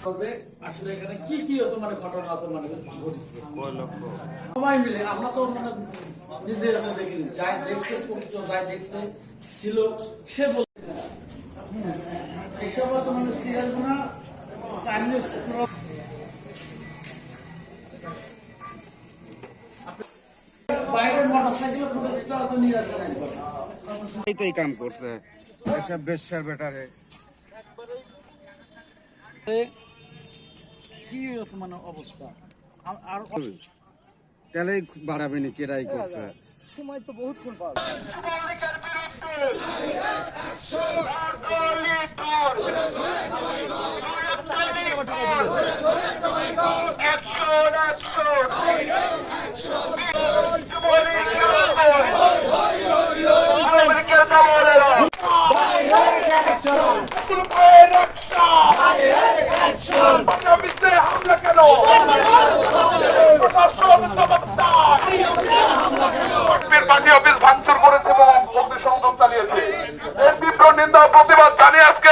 তবে আসলে এখানে কি কি হতো মানে ঘটনা হতো মানে ঘটেছে সবাই মিলে আমরা তো মানে নিজের দেখিনি যাই দেখছে পরিচিত যাই দেখছে ছিল সে বলছে এইসব তো মানে সিরিয়াল গুনা চাইনিজ বাইরে মোটরসাইকেল পুলিশটা তো নিয়ে আসে নাই এইটাই কাম করছে এসব বেশার বেটারে কি হচ্ছে মানে অবস্থা আর তাহলেই বাড়াবে নি কেরাই করছে সময় তো বহুত কোন পাওয়া হামলা কেন পার্টি অফিস ভাঙচুর করেছে এবং অগ্নিসংযোগ চালিয়েছে এর তীব্র নিন্দা প্রতিবাদ জানিয়ে আজকে